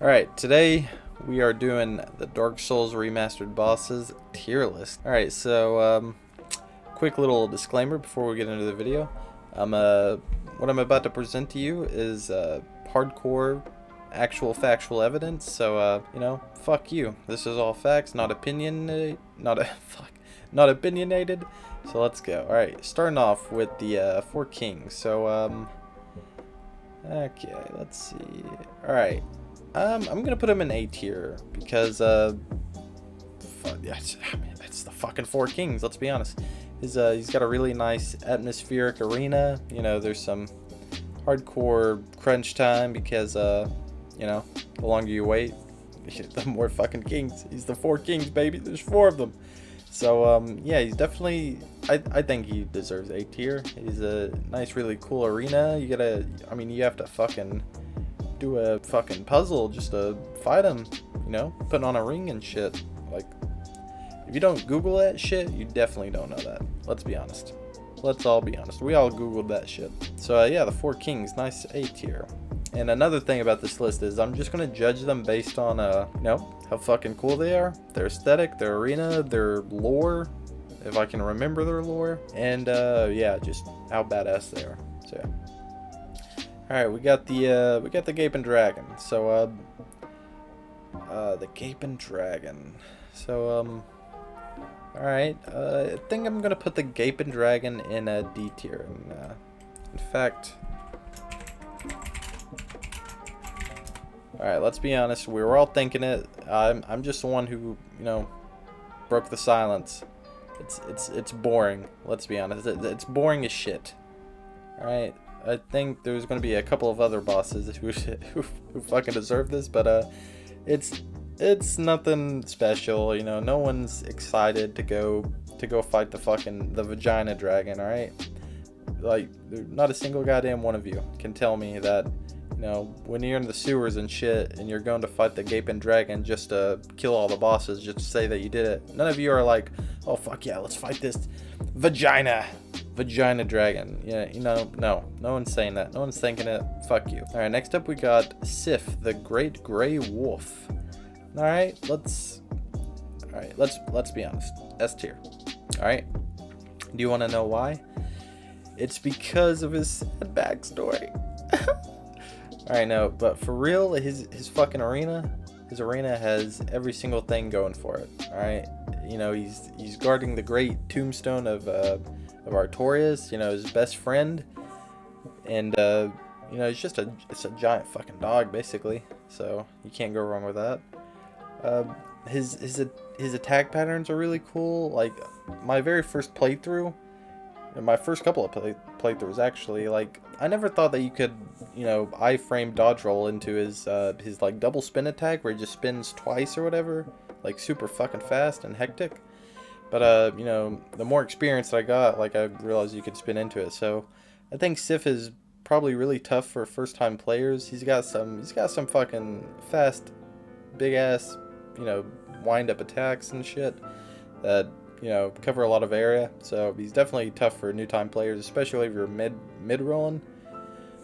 Alright, today we are doing the Dark Souls Remastered Bosses tier list. Alright, so quick little disclaimer before we get into the video. What I'm about to present to you is hardcore actual factual evidence, so you know, fuck you. This is all facts, not opinionated. Not opinionated. So let's go. Alright, starting off with the Four Kings. So okay, let's see. Alright. I'm gonna put him in A tier because yeah, it's the fucking Four Kings. Let's be honest. He's got a really nice atmospheric arena. You know, there's some hardcore crunch time because you know, the longer you wait, the more fucking kings. He's the Four Kings, baby. There's 4 of them. So yeah, he's definitely. I think he deserves A tier. He's a nice, really cool arena. You have to fucking do a fucking puzzle just to fight him, you know, putting on a ring and shit. Like, if you don't Google that shit, you definitely don't know that. Let's be honest. Let's all be honest. We all Googled that shit. So yeah, the Four Kings, nice A tier. And another thing about this list is I'm just gonna judge them based on you know, how fucking cool they are, their aesthetic, their arena, their lore, if I can remember their lore, and yeah, just how badass they are. So yeah. Alright, we got the Gaping Dragon. So the Gaping Dragon. So alright, I think I'm gonna put the Gaping Dragon in a D tier. And in fact, alright, let's be honest, we were all thinking it. I'm just the one who, you know, broke the silence. It's boring, let's be honest. It's boring as shit. Alright. I think there's going to be a couple of other bosses who fucking deserve this, but it's nothing special, you know. No one's excited to go fight the vagina dragon, all right? Like, not a single goddamn one of you can tell me that, you know, when you're in the sewers and shit and you're going to fight the Gaping Dragon just to kill all the bosses, just to say that you did it. None of you are like, oh fuck yeah, let's fight this vagina dragon. Yeah, you know, no one's saying that. No one's thinking it. Fuck you. All right, next up we got Sif, the Great Grey Wolf. All right, let's be honest. S tier. All right. Do you want to know why? It's because of his sad backstory. All right, no, but for real, his fucking arena, has every single thing going for it. All right, you know, he's guarding the great tombstone of Artorias, you know, his best friend, and you know, it's a giant fucking dog basically, so you can't go wrong with that. His attack patterns are really cool. Like, my very first playthrough, and my first couple of playthroughs actually, like, I never thought that you could, you know, iframe dodge roll into his like double spin attack where he just spins twice or whatever, like super fucking fast and hectic. But you know, the more experience that I got, like, I realized you could spin into it. So I think Sif is probably really tough for first-time players. He's got some fucking fast, big ass, you know, wind-up attacks and shit that, you know, cover a lot of area. So he's definitely tough for new-time players, especially if you're mid rolling.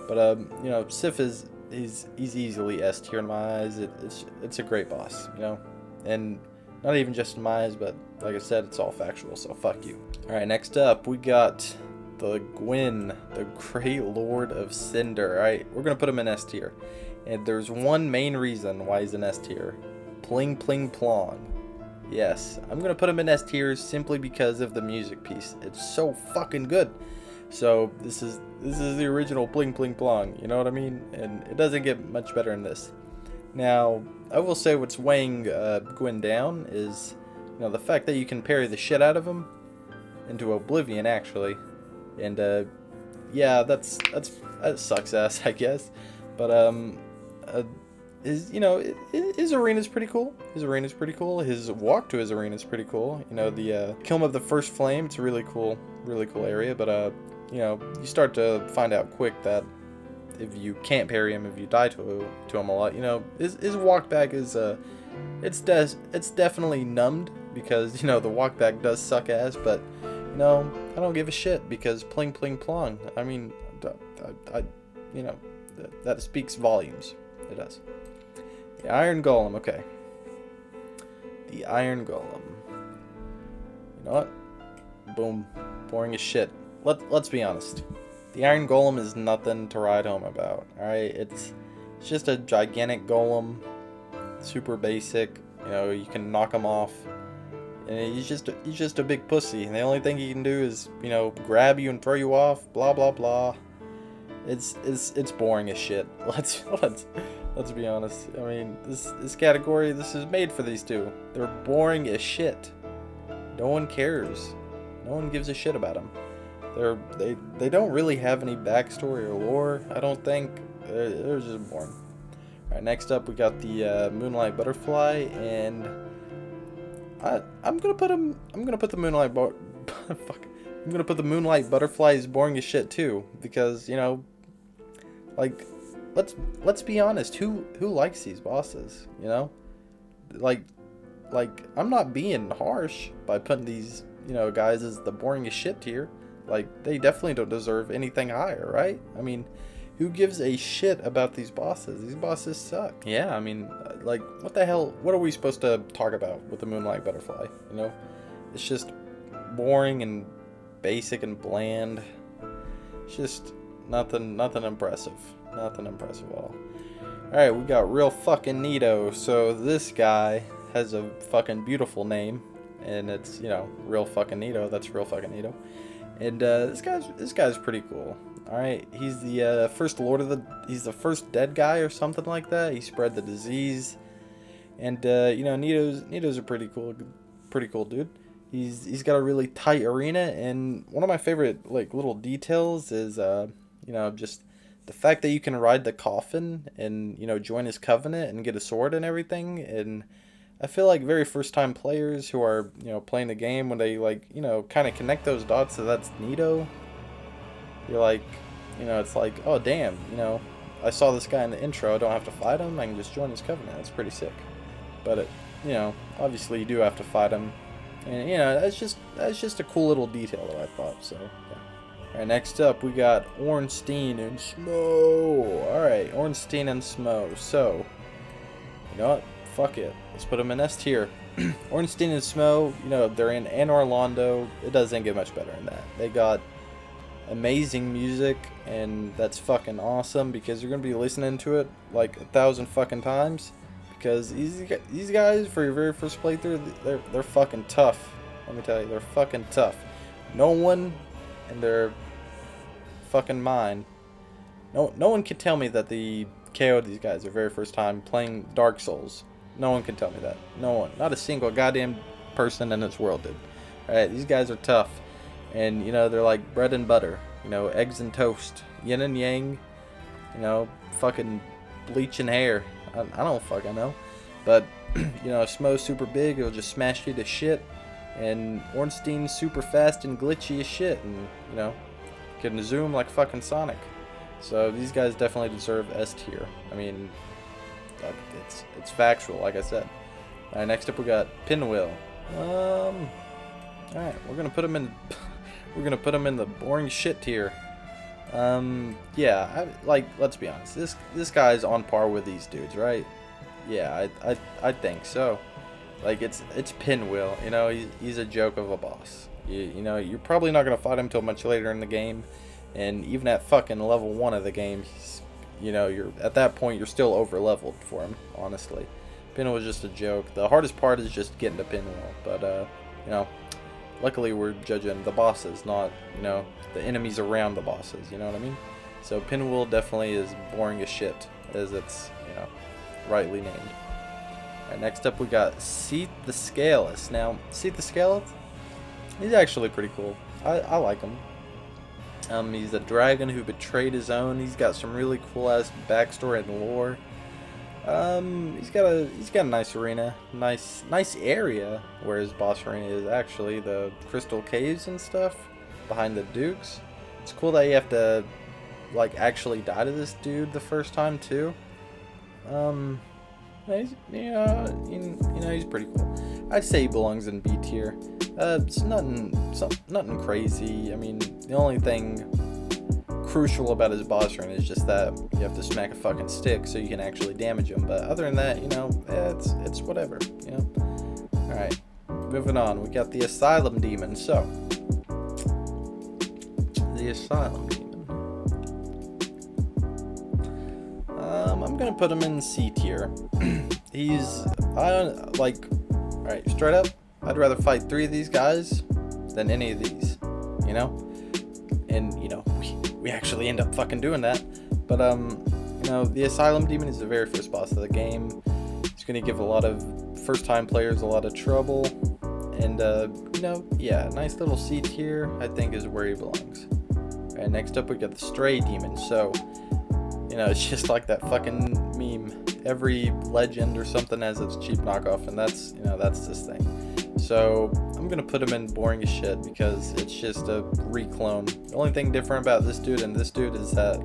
But you know, Sif he's easily S tier in my eyes. It's a great boss, you know, and not even just in my eyes, but like I said, it's all factual, so fuck you. Alright, next up, we got the Gwyn, the Great Lord of Cinder. Alright, we're gonna put him in S tier. And there's one main reason why he's in S tier. Pling Pling Plong. Yes, I'm gonna put him in S tier simply because of the music piece. It's so fucking good. So this is the original Pling Pling Plong, you know what I mean? And it doesn't get much better than this. Now, I will say what's weighing Gwyn down is, you know, the fact that you can parry the shit out of him into oblivion, actually. And yeah, that sucks ass, I guess. But his arena's pretty cool. His walk to his arena is pretty cool. You know, the Kiln of the First Flame, it's a really cool area. But you know, you start to find out quick that if you can't parry him, if you die to him a lot, you know, his walk back is it's definitely numbed because, you know, the walk back does suck ass. But, you know, I don't give a shit because Pling Pling Plong. I mean, you know, that speaks volumes. It does. The Iron Golem, okay. The Iron Golem. You know what? Boom. Boring as shit. Let's be honest. The Iron Golem is nothing to write home about. Alright? It's just a gigantic golem. Super basic. You know, you can knock him off. And he's just a big pussy. And the only thing he can do is, you know, grab you and throw you off. Blah blah blah. It's boring as shit. Let's be honest. I mean, this category, this is made for these two. They're boring as shit. No one cares. No one gives a shit about them. They don't really have any backstory or lore. I don't think. They're just boring. All right, next up we got the Moonlight Butterfly, and I'm gonna put the Moonlight fuck. I'm gonna put the Moonlight Butterfly as boring as shit too, because you know, like, let's be honest. Who likes these bosses? You know, like I'm not being harsh by putting these, you know, guys as the boring as shit tier. Like, they definitely don't deserve anything higher, right? I mean, who gives a shit about these bosses? These bosses suck. Yeah, I mean, like, what the hell? What are we supposed to talk about with the Moonlight Butterfly? You know, it's just boring and basic and bland. It's just nothing impressive. Nothing impressive at all. Alright, we got Real Fucking Neato. So this guy has a fucking beautiful name, and it's, you know, Real Fucking Neato. That's Real Fucking Neato. And this guy's pretty cool. All right, he's the first he's the first dead guy or something like that. He spread the disease, and you know, Neato's a pretty cool dude. He's got a really tight arena, and one of my favorite like little details is you know, just the fact that you can ride the coffin and, you know, join his covenant and get a sword and everything. And I feel like very first time players who are, you know, playing the game, when they, like, you know, kind of connect those dots, so that's Neato, you're like, you know, it's like, oh damn, you know, I saw this guy in the intro, I don't have to fight him, I can just join his covenant. That's pretty sick. But you know, obviously you do have to fight him, and you know, that's just a cool little detail that I thought. So yeah. Alright, next up we got Ornstein and Smo. Alright, Ornstein and Smo. So, you know what? Fuck it. Let's put them in S tier. Ornstein and Smo, you know, they're in Anor Londo. It doesn't get much better than that. They got amazing music, and that's fucking awesome, because you're gonna be listening to it like 1,000 fucking times, because these guys, for your very first playthrough, they're fucking tough. Let me tell you, they're fucking tough. No one in their fucking mind, no one can tell me that the KO'd these guys their very first time playing Dark Souls. No one can tell me that. No one. Not a single goddamn person in this world did. Alright, these guys are tough. And, you know, they're like bread and butter. You know, eggs and toast. Yin and yang. You know, fucking bleaching hair. I don't fucking know. But, you know, Smo's super big. It'll just smash you to shit. And Ornstein's super fast and glitchy as shit. And, you know, can zoom like fucking Sonic. So these guys definitely deserve S tier. I mean, it's factual, like I said. Alright, next up we got Pinwheel. Alright, we're gonna put him in the boring shit tier. Yeah, let's be honest. This guy's on par with these dudes, right? Yeah, I think so. Like, it's Pinwheel. You know, he's a joke of a boss. You know, you're probably not gonna fight him till much later in the game, and even at fucking level 1 of the game, you know, you're at that point you're still over leveled for him. Honestly, Pinwheel is just a joke. The hardest part is just getting to Pinwheel, but you know, luckily we're judging the bosses, not, you know, the enemies around the bosses. You know what I mean? So Pinwheel definitely is boring as shit, as it's, you know, rightly named. Alright, next up we got Seat the Scaleless. Now, Seat the Scaleless, he's actually pretty cool. I like him. He's a dragon who betrayed his own. He's got some really cool ass backstory and lore. He's got a nice arena, nice area where his boss arena is, actually the crystal caves and stuff behind the dukes. It's cool that you have to, like, actually die to this dude the first time too. He's, you know, he's pretty cool. I'd say he belongs in B tier. It's nothing crazy. I mean, the only thing crucial about his boss run is just that you have to smack a fucking stick so you can actually damage him. But other than that, you know, it's whatever, you know. All right, moving on. We got the Asylum Demon. So the Asylum Demon. I'm gonna put him in C tier. He's like, all right, straight up, I'd rather fight 3 of these guys than any of these, you know. And you know, we actually end up fucking doing that. But you know, the Asylum Demon is the very first boss of the game. It's gonna give a lot of first-time players a lot of trouble. And you know, yeah, nice little C tier, I think, is where he belongs. All right, next up we got the Stray Demon. So, you know, it's just like that fucking meme. Every legend or something has its cheap knockoff, and that's, you know, that's this thing. So I'm gonna put him in boring as shit because it's just a reclone. The only thing different about this dude and this dude is that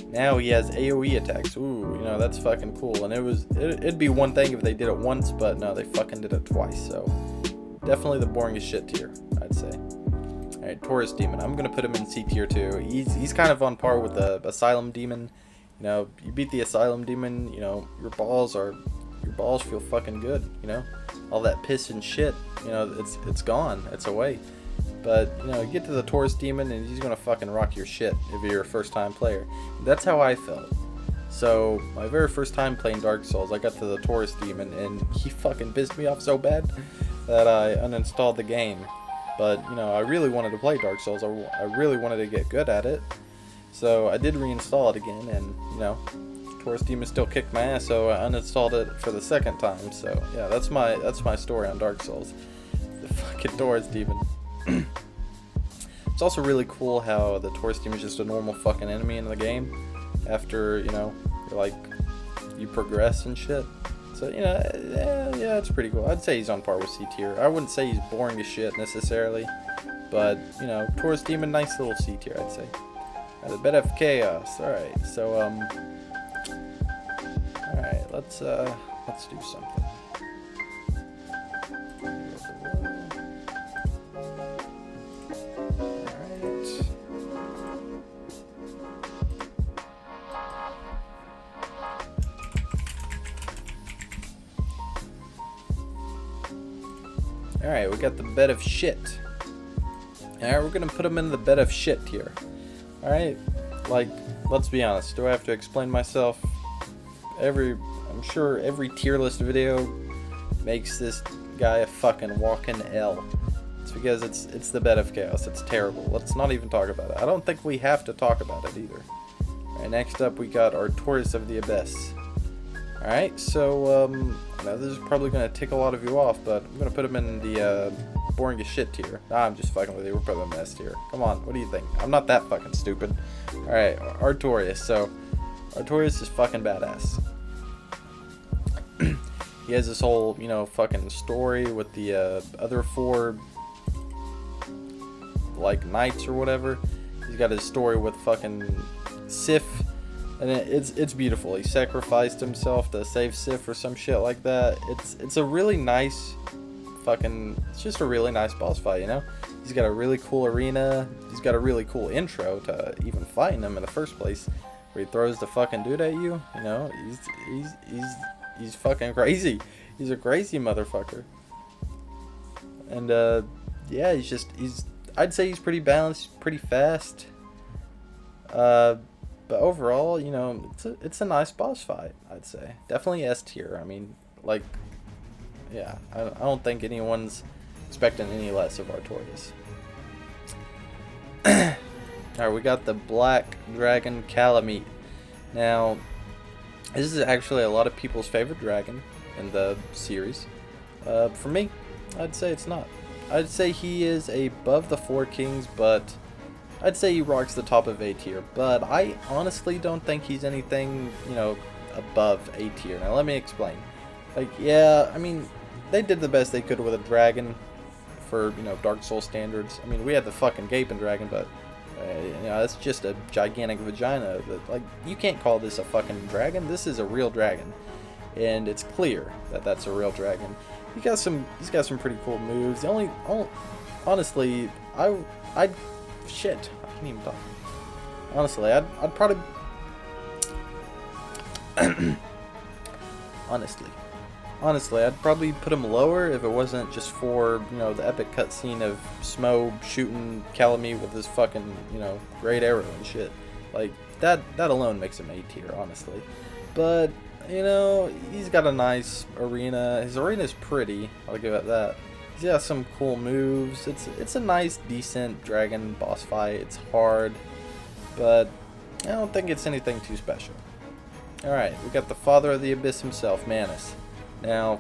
now he has AoE attacks. Ooh, you know, that's fucking cool. And it'd be one thing if they did it once, but no, they fucking did it twice. So definitely the boring as shit tier, I'd say. All right, Taurus Demon. I'm gonna put him in C tier too. He's kind of on par with the Asylum Demon. You know, you beat the Asylum Demon, you know, your balls feel fucking good, you know? All that piss and shit, you know, it's gone, it's away. But, you know, you get to the Taurus Demon and he's gonna fucking rock your shit if you're a first time player. That's how I felt. So, my very first time playing Dark Souls, I got to the Taurus Demon and he fucking pissed me off so bad that I uninstalled the game. But, you know, I really wanted to play Dark Souls, I really wanted to get good at it. So I did reinstall it again, and you know, Taurus Demon still kicked my ass, so I uninstalled it for the second time. So yeah, that's my story on Dark Souls. The fucking Taurus Demon. It's also really cool how the Taurus Demon is just a normal fucking enemy in the game. After, you know, you progress and shit. So, you know, yeah, it's pretty cool. I'd say he's on par with C tier. I wouldn't say he's boring as shit necessarily, but you know, Taurus Demon, nice little C tier, I'd say. A bit of chaos. Alright, so alright, let's do something. Alright. Alright, we got the bed of shit. Alright, we're gonna put him in the bed of shit here. Alright, like, let's be honest, do I have to explain myself? I'm sure every tier list video makes this guy a fucking walking L. It's because it's the bed of chaos, it's terrible. Let's not even talk about it. I don't think we have to talk about it either. Alright, next up we got our Taurus of the Abyss. Alright, so, now this is probably going to tick a lot of you off, but I'm going to put him in the, boring as shit tier. Nah, I'm just fucking with you. We're putting him in S tier. Come on, what do you think? I'm not that fucking stupid. Alright, Artorias. So, Artorias is fucking badass. He has this whole, you know, fucking story with the other 4, like, knights or whatever. He's got his story with fucking Sif. And it's beautiful. He sacrificed himself to save Sif or some shit like that. It's a really nice it's just a really nice boss fight, you know? He's got a really cool arena. He's got a really cool intro to even fighting him in the first place, where he throws the fucking dude at you, you know? He's fucking crazy. He's a crazy motherfucker. And yeah, I'd say he's pretty balanced, pretty fast. But overall, you know, it's a nice boss fight, I'd say. Definitely S tier. I mean, like, yeah, I don't think anyone's expecting any less of Artorias. Alright, we got the Black Dragon Calamite. Now, this is actually a lot of people's favorite dragon in the series. For me, I'd say it's not. I'd say he is above the 4 kings, but I'd say he rocks the top of A tier, but I honestly don't think he's anything, you know, above A tier. Now let me explain. Like, yeah, I mean, they did the best they could with a dragon for, you know, Dark Souls standards. I mean, we had the fucking Gaping Dragon, but, you know, it's just a gigantic vagina. Like, you can't call this a fucking dragon. This is a real dragon, and it's clear that that's a real dragon. He's got some pretty cool moves. Honestly, shit, I can't even talk. Honestly, I'd probably... Honestly, I'd probably put him lower if it wasn't just for, you know, the epic cutscene of Smo shooting Calamite with his fucking, you know, great arrow and shit. Like, that alone makes him A tier, honestly. But, you know, he's got a nice arena. His arena's pretty, I'll give it that. He's got some cool moves. It's a nice, decent dragon boss fight. It's hard, but I don't think it's anything too special. Alright, we got the Father of the Abyss himself, Manus. Now,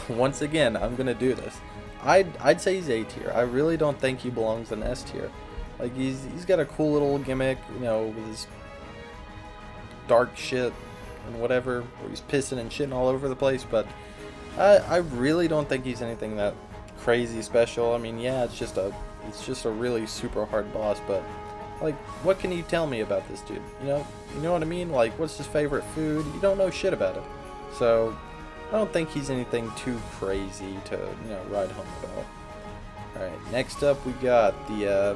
once again, I'm gonna do this. I'd say he's A tier. I really don't think he belongs in S tier. Like, he's got a cool little gimmick, you know, with his dark shit and whatever, where he's pissing and shitting all over the place, but I really don't think he's anything that crazy special. I mean, yeah, it's just a really super hard boss, but like, what can you tell me about this dude? You know what I mean? Like, what's his favorite food? You don't know shit about him. So, I don't think he's anything too crazy to, you know, ride home about. Alright, next up we got the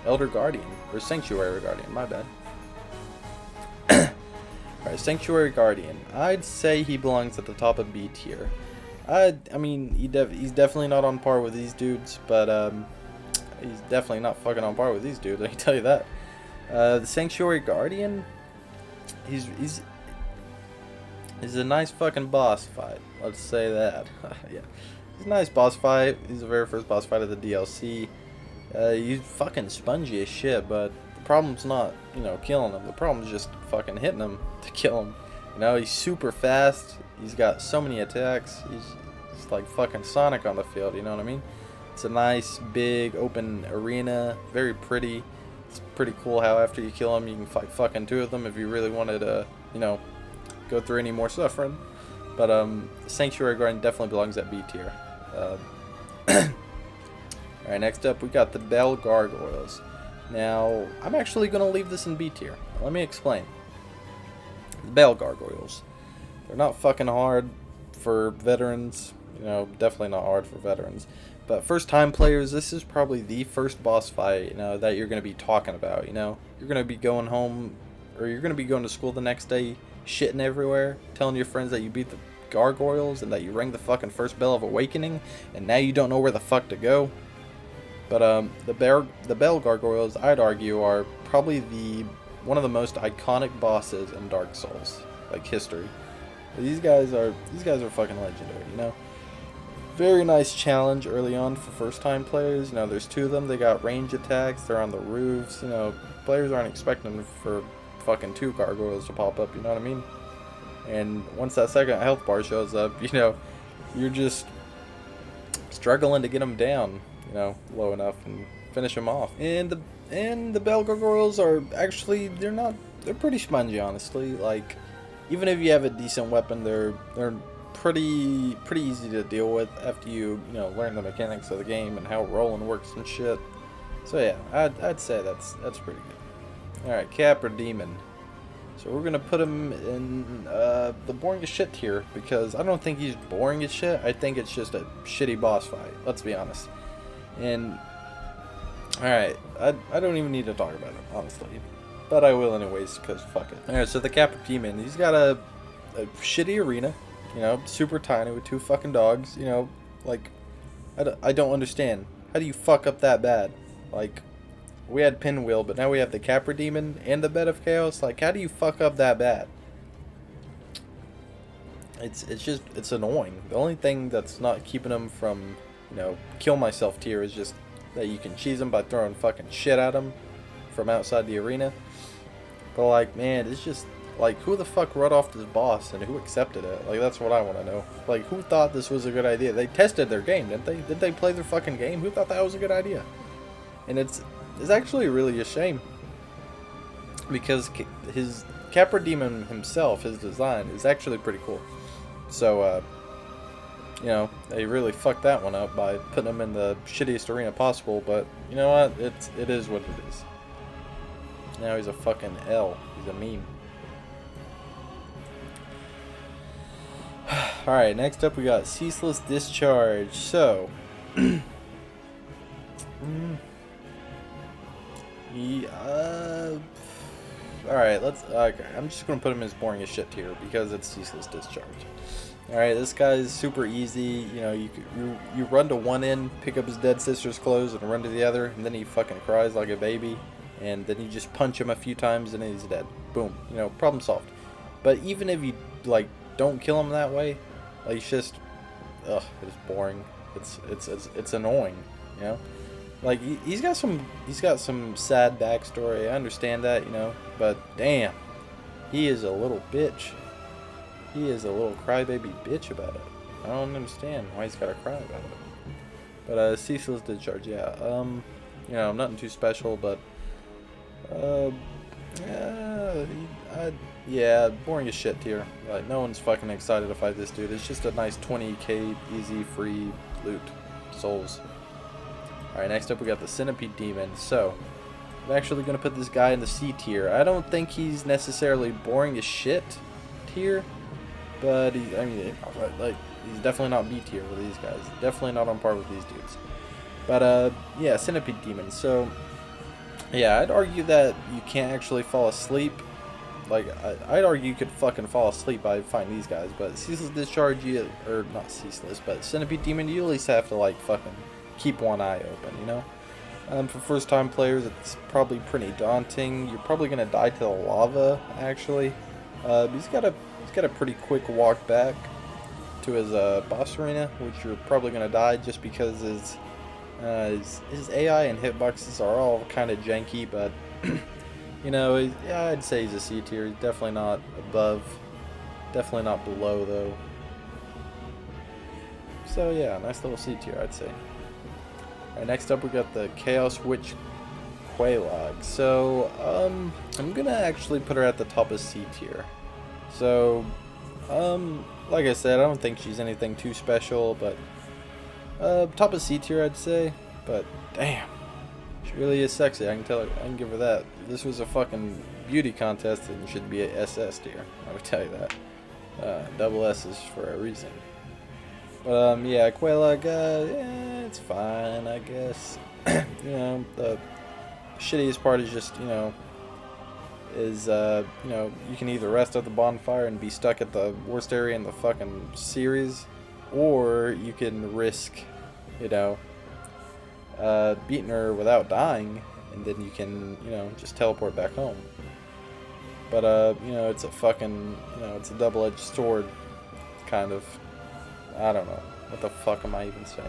Elder Guardian, or Sanctuary Guardian, my bad. Alright, Sanctuary Guardian. I'd say he belongs at the top of B tier. I mean, he's definitely not on par with these dudes, but he's definitely not fucking on par with these dudes, I can tell you that. The Sanctuary Guardian, he's a nice fucking boss fight. Let's say that. Yeah, he's a nice boss fight. He's the very first boss fight of the DLC. He's fucking spongy as shit, but the problem's not, you know, killing him. The problem's just fucking hitting him to kill him. You know, he's super fast. He's got so many attacks. He's like fucking Sonic on the field. You know what I mean? It's a nice, big, open arena. Very pretty. It's pretty cool how after you kill him, you can fight fucking two of them if you really wanted to, you know, go through any more suffering. But Sanctuary Guardian definitely belongs at B tier. Alright, next up we got the Bell Gargoyles. Now, I'm actually going to leave this in B tier. Let me explain. The Bell Gargoyles. They're not fucking hard for veterans. You know, definitely not hard for veterans. But first time players, this is probably the first boss fight, you know, that you're going to be talking about, you know. You're going to be going home, or you're going to be going to school the next day, shitting everywhere, telling your friends that you beat the gargoyles and that you rang the fucking first bell of awakening, and now you don't know where the fuck to go. But the Bell Gargoyles, I'd argue, are probably one of the most iconic bosses in Dark Souls, like history. These guys are fucking legendary, you know. Very nice challenge early on for first time players. You know, there's two of them. They got range attacks. They're on the roofs. You know, players aren't expecting for fucking two gargoyles to pop up. You know what I mean? And once that second health bar shows up, you know, you're just struggling to get them down, you know, low enough and finish them off. And the Bell Gargoyles are actually, they're pretty spongy, honestly. Like, even if you have a decent weapon, they're pretty easy to deal with after you learn the mechanics of the game and how rolling works and shit. So yeah, I'd say that's pretty good. All right, Cap or Demon. So we're gonna put him in the boring as shit tier, because I don't think he's boring as shit. I think it's just a shitty boss fight. Let's be honest. And all right, I don't even need to talk about him, honestly, but I will anyways, because fuck it. All right, so the Cap or Demon, he's got a shitty arena. You know, super tiny with two fucking dogs. You know, like, I don't understand. How do you fuck up that bad? Like, we had Pinwheel, but now we have the Capra Demon and the Bed of Chaos. Like, how do you fuck up that bad? It's annoying. The only thing that's not keeping them from, kill myself tier is just that you can cheese them by throwing fucking shit at them from outside the arena. But, like, man, it's just, like, who the fuck wrote off this boss and who accepted it? Like, that's what I want to know. Like, who thought this was a good idea? They tested their game, didn't they? Did they play their fucking game? Who thought that was a good idea? And it's actually really a shame, because his Capra Demon himself, his design, is actually pretty cool. So, they really fucked that one up by putting him in the shittiest arena possible, but you know what? It is what it is. Now he's a fucking L. He's a meme. Alright, next up we got Ceaseless Discharge. So, He, alright, okay, I'm just gonna put him as boring as shit tier because it's ceaseless discharge. Alright, this guy is super easy. You know, you run to one end, pick up his dead sister's clothes, and run to the other, and then he fucking cries like a baby, and then you just punch him a few times, and then he's dead. Boom. You know, problem solved. But even if you, like, don't kill him that way, like, it's just, ugh, it's boring. It's annoying, you know? Like, he's got some sad backstory. I understand that, you know, but damn, he is a little bitch. He is a little crybaby bitch about it. I don't understand why he's gotta cry about it. But ceaseless discharge, yeah. You know, nothing too special, but yeah, boring as shit tier. Like, no one's fucking excited to fight this dude. It's just a nice 20k easy free loot souls. Alright, next up we got the Centipede Demon. So, I'm actually going to put this guy in the C tier. I don't think he's necessarily boring as shit tier, but he's definitely not B tier with these guys. Definitely not on par with these dudes. But, yeah, Centipede Demon. So, yeah, I'd argue that you can't actually fall asleep. Like, I'd argue you could fucking fall asleep by fighting these guys, but Ceaseless Discharge, or not Ceaseless, but Centipede Demon, you at least have to, like, fucking keep one eye open, you know? For first-time players, it's probably pretty daunting. You're probably gonna die to the lava, actually. He's got a pretty quick walk back to his boss arena, which you're probably gonna die just because his AI and hitboxes are all kind of janky, but you know, yeah, I'd say he's a C tier. He's definitely not above, definitely not below though. So yeah, nice little C tier, I'd say. Alright, next up we got the Chaos Witch Quelaag. So, I'm gonna actually put her at the top of C tier. So, like I said, I don't think she's anything too special, but, top of C tier, I'd say. But, damn, she really is sexy, I can tell her, I can give her that. If this was a fucking beauty contest, it should be a SS tier, I would tell you that. Double S's for a reason. But, yeah, Quelaag, yeah, it's fine, I guess. You know, the shittiest part is just, you know, you know, you can either rest at the bonfire and be stuck at the worst area in the fucking series, or you can risk, you know, beating her without dying, and then you can, you know, just teleport back home. But, you know, it's a fucking, you know, it's a double-edged sword, kind of. I don't know. What the fuck am I even saying?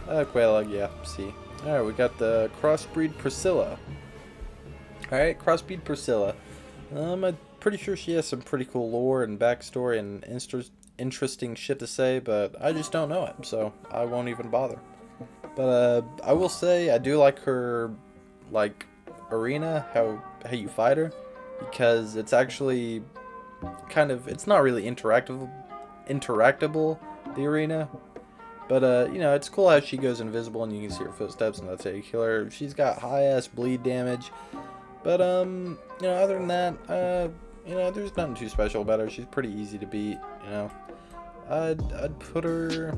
Quelaag, yeah, C. Alright, we got the Crossbreed Priscilla. Alright, Crossbreed Priscilla. I'm pretty sure she has some pretty cool lore and backstory and interesting shit to say, but I just don't know it, so I won't even bother. But, I will say, I do like her, like, arena, how you fight her, because it's actually kind of, it's not really interactable, the arena, but you know, it's cool how she goes invisible and you can see her footsteps and that's how you kill her. She's got high ass bleed damage, but you know, other than that, you know, there's nothing too special about her. She's pretty easy to beat, you know. I'd put her,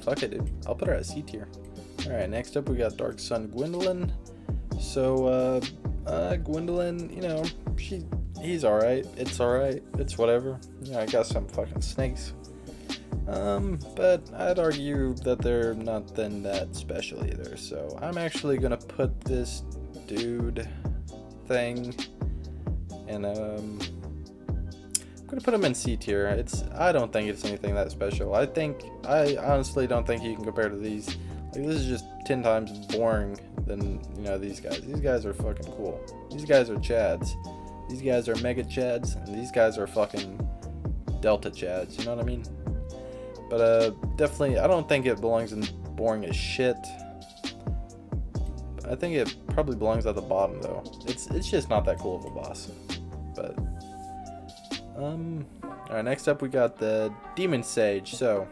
fuck it, dude, I'll put her at C tier. Alright, next up we got Dark Sun Gwendolyn. So Gwendolyn, you know, he's alright, it's whatever. You know, I got some fucking snakes. But I'd argue that they're not then that special either. So I'm actually gonna put this dude thing, and I'm gonna put him in C tier. I don't think it's anything that special. I honestly don't think you can compare to these. Like, this is just 10 times boring than, you know, these guys. These guys are fucking cool. These guys are Chads. These guys are Mega Chads, and these guys are fucking Delta Chads, you know what I mean? But, definitely, I don't think it belongs in boring as shit. I think it probably belongs at the bottom, though. It's just not that cool of a boss. But, alright, next up we got the Demon Sage. So,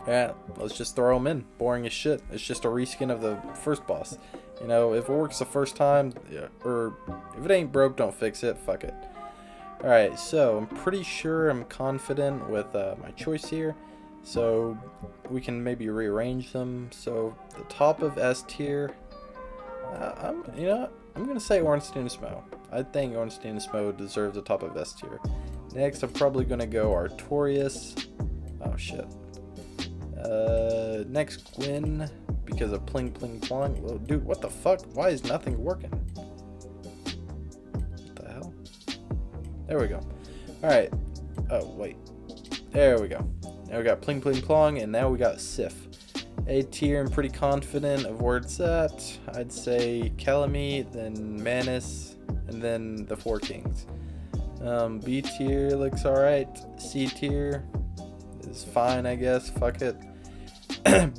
yeah, let's just throw him in. Boring as shit. It's just a reskin of the first boss. You know, if it works the first time, or if it ain't broke, don't fix it. Fuck it. Alright, so I'm pretty sure I'm confident with my choice here. So we can maybe rearrange them. So the top of S tier, You know, I'm gonna say Ornstein and Smo. I think Ornstein and Smo deserves the top of S tier. Next, I'm probably gonna go Artorias. Oh shit. Next Gwyn, because of Pling Pling Plong. Whoa, dude, what the fuck? Why is nothing working? What the hell? There we go. Alright. Oh, wait. There we go. Now we got Pling Pling Plong, and now we got Sif. A tier, I'm pretty confident of where it's at. I'd say Calamite, then Manus, and then the Four Kings. B tier looks alright. C tier is fine, I guess. Fuck it.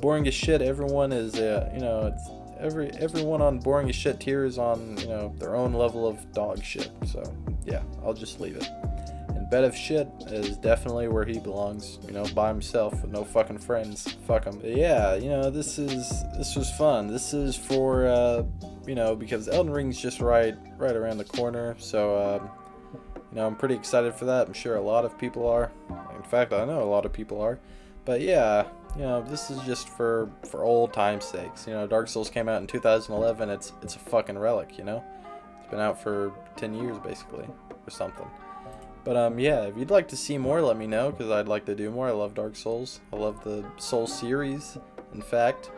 Boring as shit. Everyone is, you know, it's everyone on boring as shit tier is on, you know, their own level of dog shit. So yeah, I'll just leave it. And bed of shit is definitely where he belongs. You know, by himself with no fucking friends. Fuck him. But yeah, you know, this was fun. This is for you know, because Elden Ring's just right around the corner. So you know, I'm pretty excited for that. I'm sure a lot of people are. In fact, I know a lot of people are. But yeah, you know, this is just for old time's sakes. You know, Dark Souls came out in 2011. It's a fucking relic, you know? It's been out for 10 years, basically, or something. But yeah, if you'd like to see more, let me know, because I'd like to do more. I love Dark Souls. I love the Soul series, in fact.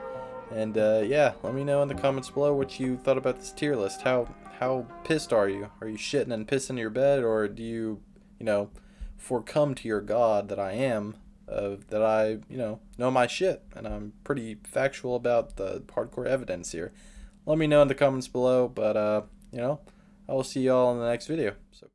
And yeah, let me know in the comments below what you thought about this tier list. How pissed are you? Are you shitting and pissing your bed, or do you know, forecome to your god that I am, that I, you know my shit, and I'm pretty factual about the hardcore evidence here. Let me know in the comments below, but you know, I will see y'all in the next video. So